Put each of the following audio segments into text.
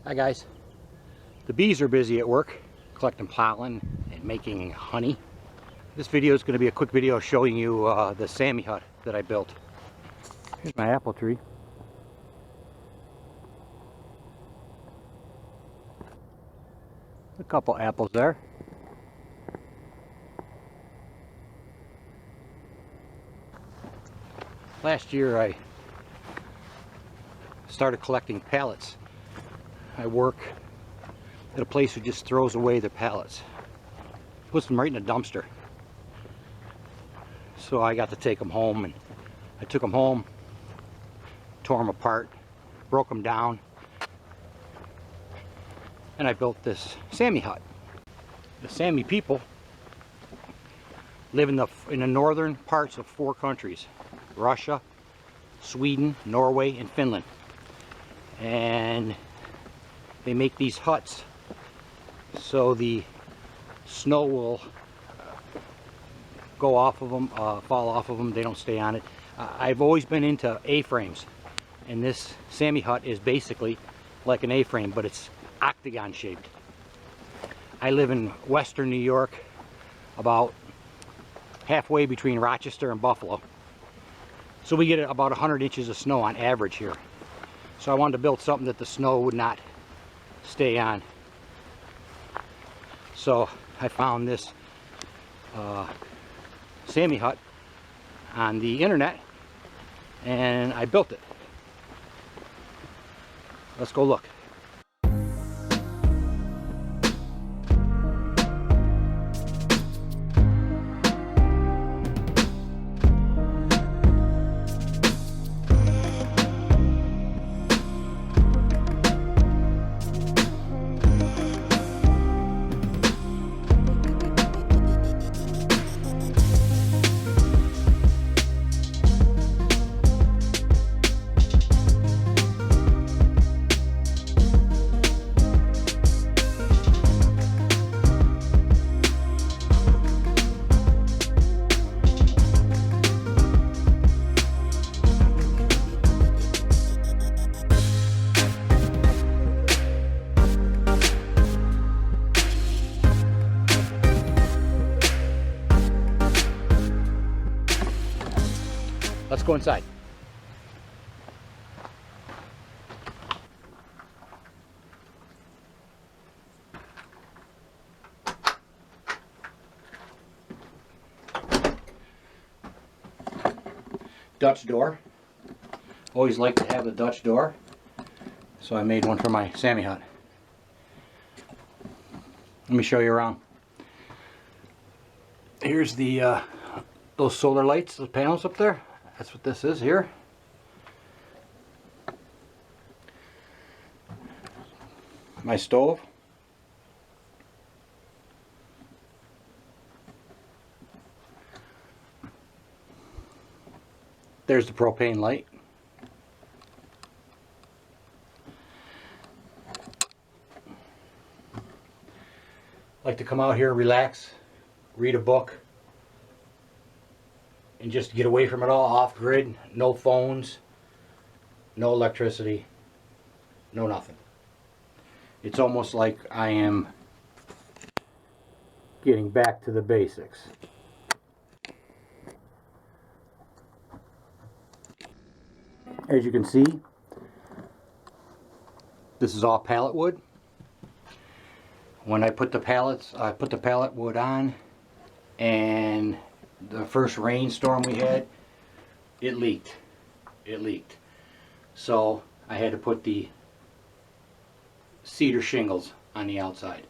Hi guys. The bees are busy at work collecting pollen and making honey. This video is going to be a quick video showing you the Sammy hut that I built. Here's my apple tree. A couple apples there. Last year I started collecting pallets. I work at a place who just throws away the pallets. Puts them right in a dumpster. So I got to take them home, and I took them home, tore them apart, broke them down, and I built this Sammy hut. The Sammy people live in the northern parts of 4 countries: Russia, Sweden, Norway, and Finland. And they make these huts so the snow will go off of them, fall off of them. They don't stay on it. I've always been into A-frames, and this Sammy hut is basically like an A-frame, but it's octagon shaped. I live in western New York, about halfway between Rochester and Buffalo, so we get about 100 inches of snow on average here. So I wanted to build something that the snow would not stay on. So I found this Sammy hut on the internet, and I built it. Let's go look. Let's go inside. Dutch door. Always like to have the Dutch door, so I made one for my Sammy hut. Let me show you around. Here's the those solar lights, those panels up there. That's what this is here. My stove. There's the propane light. Like to come out here, relax, read a book, and just get away from it all, off grid, no phones, no electricity, no nothing. It's almost like I am getting back to the basics. As you can see, this is all pallet wood. When I put the pallet wood on, and the first rainstorm we had, it leaked. So I had to put the cedar shingles on the outside.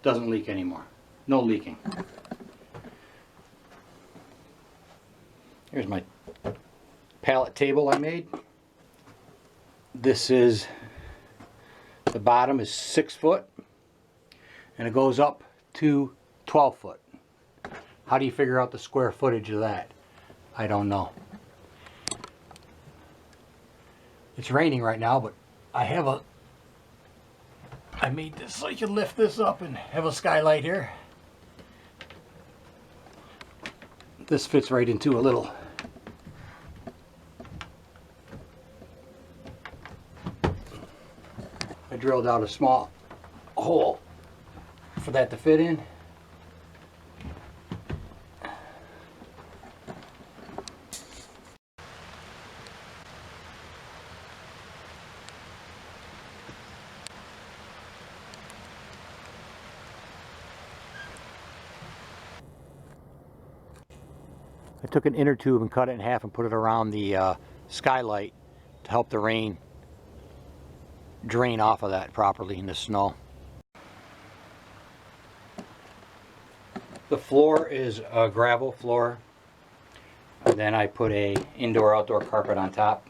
Doesn't leak anymore. No leaking. Here's my pallet table I made. This is, the bottom is 6 foot, and it goes up to 12 foot. How do you figure out the square footage of that? I don't know. It's raining right now, but I made this so you can lift this up and have a skylight here. This fits right into a little I drilled out a small hole for that to fit in. I took an inner tube and cut it in half and put it around the skylight to help the rain drain off of that properly in the snow. The floor is a gravel floor, and then I put a indoor-outdoor carpet on top.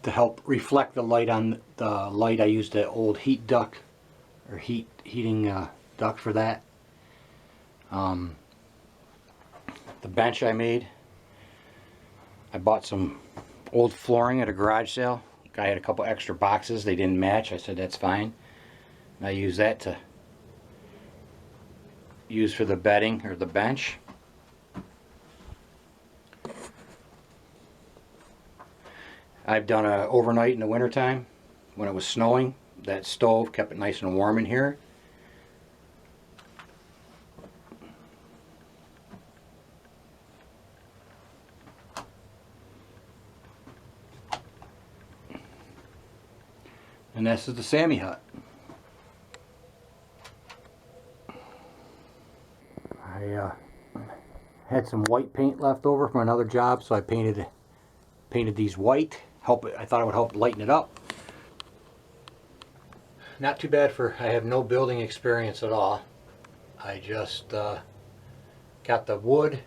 To help reflect the light on the light, I used an old heat duct or heating duct for that. The bench I made, I bought some old flooring at a garage sale. Guy had a couple extra boxes, they didn't match. I said that's fine. And I used that to use for the bedding or the bench. I've done a overnight in the wintertime when it was snowing. That stove kept it nice and warm in here. And this is the Sammy hut. I had some white paint left over from another job, so I painted these white. I thought it would help lighten it up. Not too bad for, I have no building experience at all. I just got the wood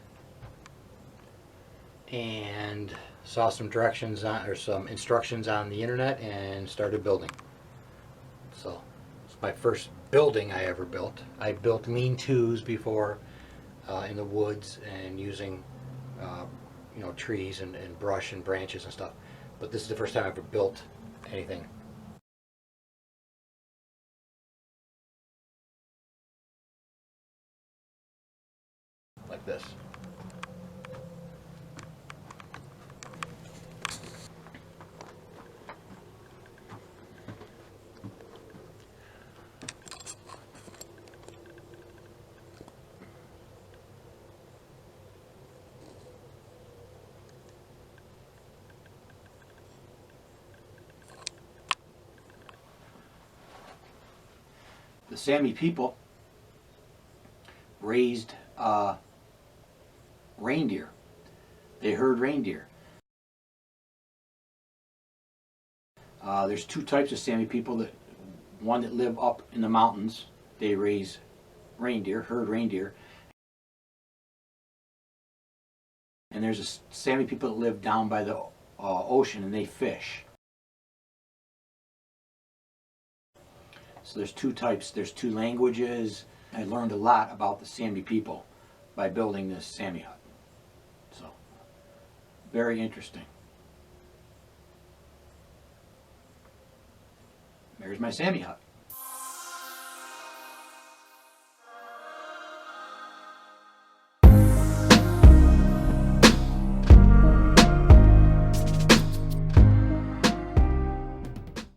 and saw some directions on, or some instructions on the internet, and started building. So it's my first building I ever built. I built lean-tos before in the woods and using you know, trees and brush and branches and stuff. But this is the first time I've ever built anything. Like this. The Sami people raised reindeer. They herd reindeer. There's two types of Sami people. One that live up in the mountains, they raise reindeer, herd reindeer. And there's a Sami people that live down by the ocean, and they fish. So there's two types, there's two languages. I learned a lot about the Sami people by building this Sami hut. So, very interesting. There's my Sami hut.